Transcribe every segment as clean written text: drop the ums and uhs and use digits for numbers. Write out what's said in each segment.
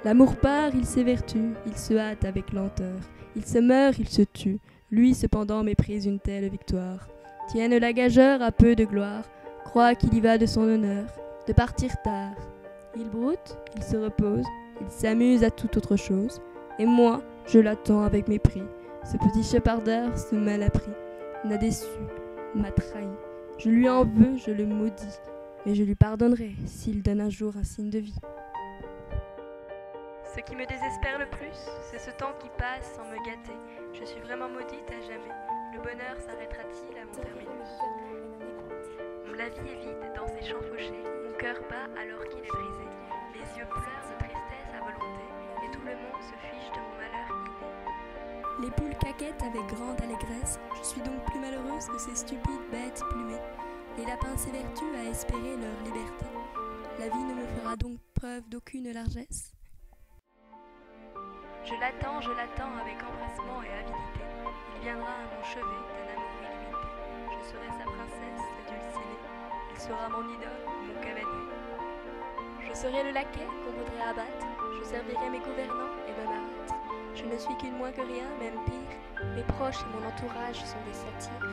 L'amour part, il s'évertue, il se hâte avec lenteur. Il se meurt, il se tue. Lui cependant méprise une telle victoire. Tienne la gageure à peu de gloire, croit qu'il y va de son honneur, de partir tard. Il broute, il se repose, il s'amuse à toute autre chose. Et moi, je l'attends avec mépris. Ce petit chapardeur, ce mal appris, m'a déçu, m'a trahi. Je lui en veux, je le maudis, mais je lui pardonnerai s'il donne un jour un signe de vie. Ce qui me désespère le plus, c'est ce temps qui passe sans me gâter. Je suis vraiment maudite à jamais. Le bonheur s'arrêtera-t-il à mon terminus? La vie est vide dans ses champs fauchés. Mon cœur bat alors qu'il est brisé. Les yeux pleurent de tristesse à volonté, et tout le monde se fiche de mon malheur inné. Les poules caquettent avec grande allégresse. Je suis donc plus malheureuse que ces stupides bêtes plumées. Les lapins s'évertuent à espérer leur liberté. La vie ne me fera donc preuve d'aucune largesse. Je l'attends avec empressement et avidité. Il viendra à mon chevet d'un amour illimité. Je serai sa princesse dulcinée. Il sera mon idole, mon cavalier. Je serai le laquais qu'on voudrait abattre. Je servirai mes gouvernants et me marâtre. Je ne suis qu'une moins que rien, même pire. Mes proches et mon entourage sont des satyres.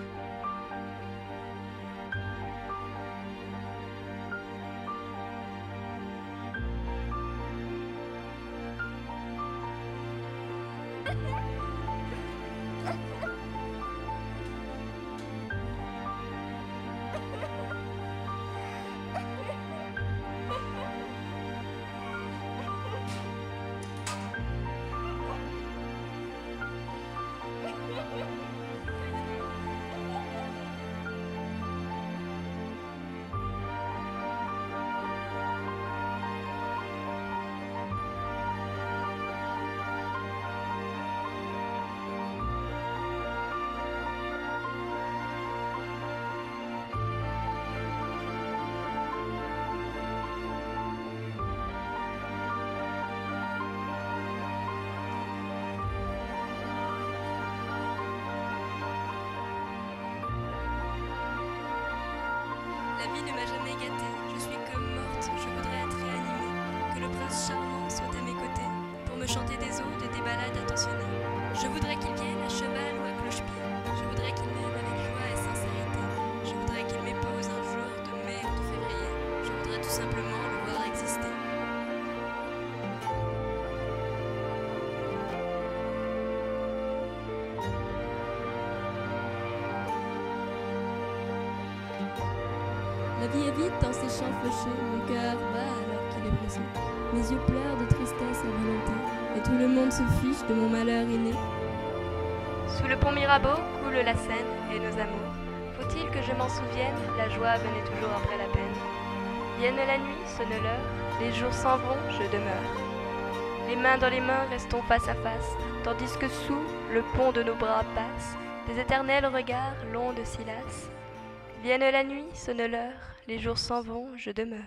La vie ne m'a jamais gâtée, je suis comme morte, je voudrais être réanimée. Que le prince charmant soit à mes côtés, pour me chanter des odes et des ballades attentionnées. Je voudrais qu'il vienne à cheval ou à cloche-pied, je voudrais qu'il m'aime avec joie et sincérité. Je voudrais qu'il m'épose un jour de mai ou de février, je voudrais tout simplement le voir exister. La vie est vide dans ses champs fauchés, mon cœur bat alors qu'il est brisé. Mes yeux pleurent de tristesse à volonté, et tout le monde se fiche de mon malheur inné. Sous le pont Mirabeau coule la Seine et nos amours. Faut-il que je m'en souvienne, la joie venait toujours après la peine. Vienne la nuit, sonne l'heure, les jours s'en vont, je demeure. Les mains dans les mains, restons face à face, tandis que sous le pont de nos bras passent des éternels regards longs de Silas. Vienne la nuit, sonne l'heure, les jours s'en vont, je demeure.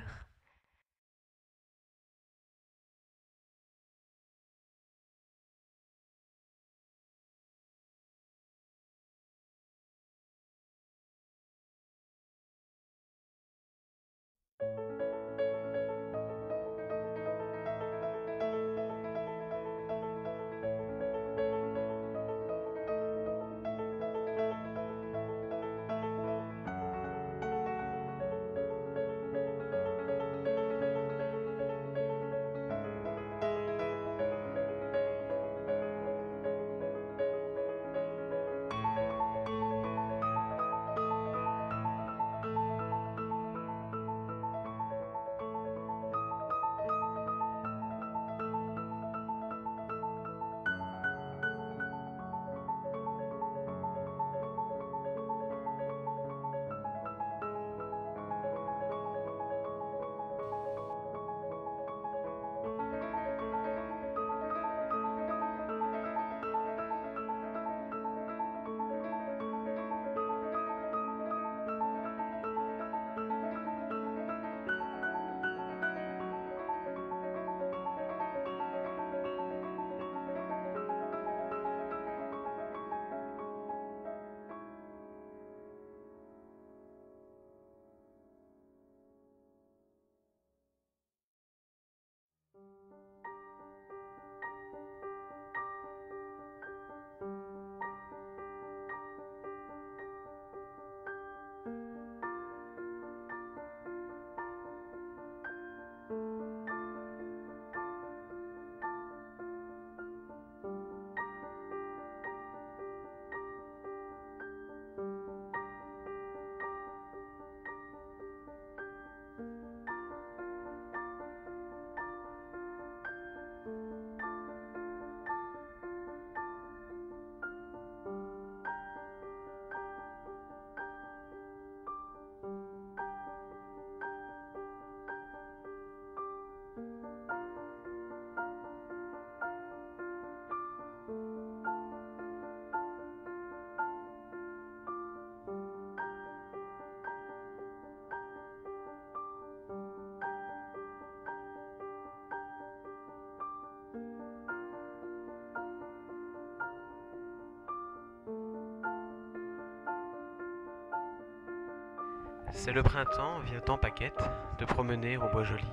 C'est le printemps, vient en paquette, te promener au bois joli.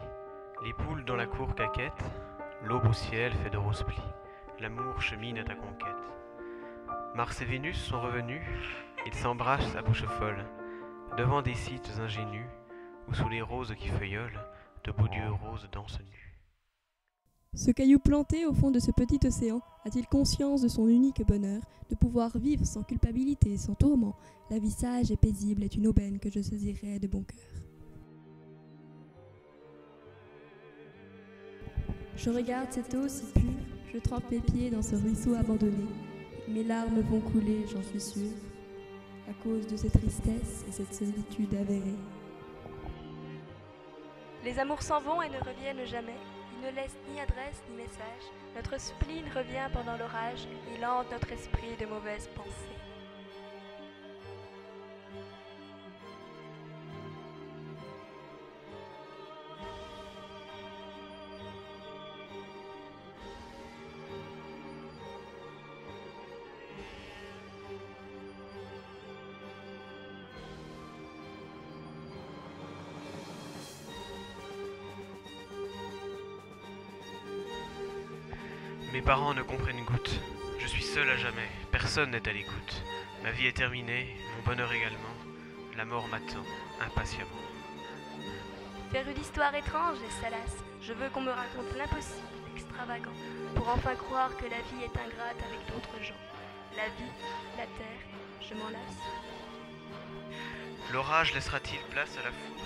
Les poules dans la cour caquettent, l'aube au ciel fait de roses plis. L'amour chemine à ta conquête. Mars et Vénus sont revenus, ils s'embrassent à bouche folle, devant des sites ingénus, où sous les roses qui feuillolent, de beaux dieux roses dansent nus. Ce caillou planté au fond de ce petit océan a-t-il conscience de son unique bonheur, de pouvoir vivre sans culpabilité, sans tourment? La vie sage et paisible est une aubaine que je saisirai de bon cœur. Je regarde cette eau si pure, je trempe mes pieds dans ce ruisseau abandonné. Mes larmes vont couler, j'en suis sûre, à cause de cette tristesse et cette solitude avérée. Les amours s'en vont et ne reviennent jamais. Ils ne laissent ni adresse ni message. Notre spleen revient pendant l'orage. Il hante notre esprit de mauvaises pensées. Mes parents ne comprennent goutte. Je suis seul à jamais, personne n'est à l'écoute. Ma vie est terminée, mon bonheur également. La mort m'attend, impatiemment. Faire une histoire étrange et salace. Je veux qu'on me raconte l'impossible, l'extravagant, pour enfin croire que la vie est ingrate avec d'autres gens. La vie, la terre, je m'en lasse. L'orage laissera-t-il place à la foudre?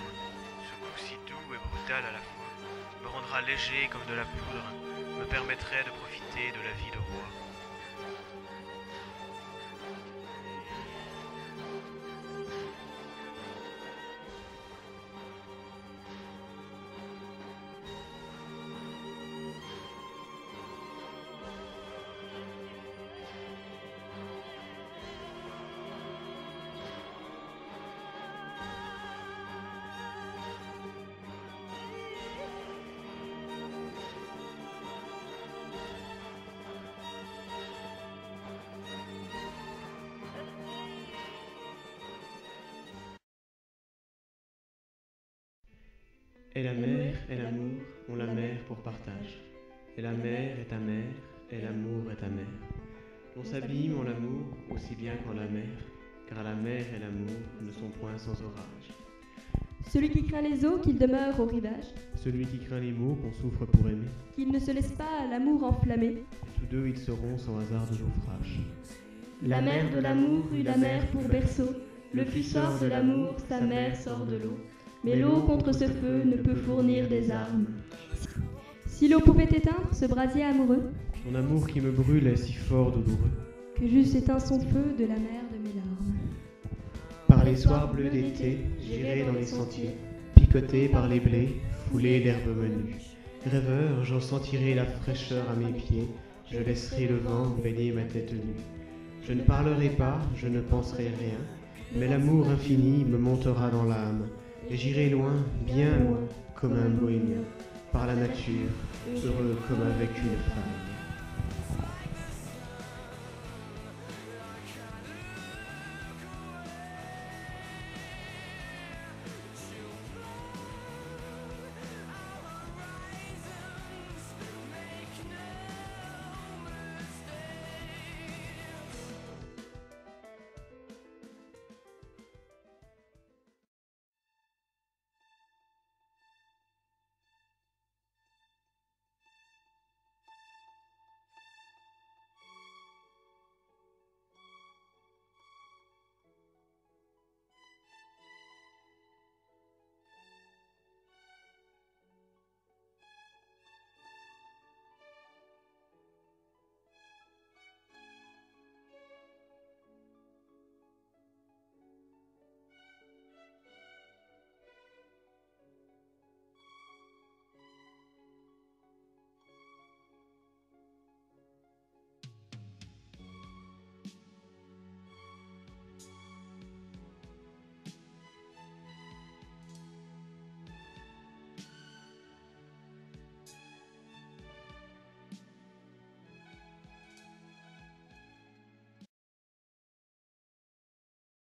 Ce coup si doux et brutal à la fois me rendra léger comme de la poudre, me permettrait de profiter de la vie de roi. Et la mer et l'amour ont la mer pour partage. Et la mer est ta mère, et l'amour est ta mère. On s'abîme en l'amour aussi bien qu'en la mer, car la mer et l'amour ne sont point sans orage. Celui qui craint les eaux, qu'il demeure au rivage, Celui qui craint les maux qu'on souffre pour aimer, qu'il ne se laisse pas à l'amour enflammer. tous deux ils seront sans hasard de naufrage. La mère de l'amour eut la mer pour berceau, le fût sort de l'amour, sa mère sort de l'eau. Mais l'eau contre ce feu ne peut fournir des armes. Si l'eau pouvait éteindre ce brasier amoureux, Ton amour qui me brûle est si fort douloureux. que j'eusse éteint son feu de la mer de mes larmes. Par les soirs bleus d'été, j'irai dans les sentiers, picoté par les blés, foulé d'herbes menues. Rêveur, j'en sentirai la fraîcheur à mes pieds, je laisserai le vent baigner ma tête nue. Je ne parlerai pas, je ne penserai rien, mais l'amour infini me montera dans l'âme, et j'irai loin, bien loin, comme un bohémien, par la nature, heureux comme avec une femme.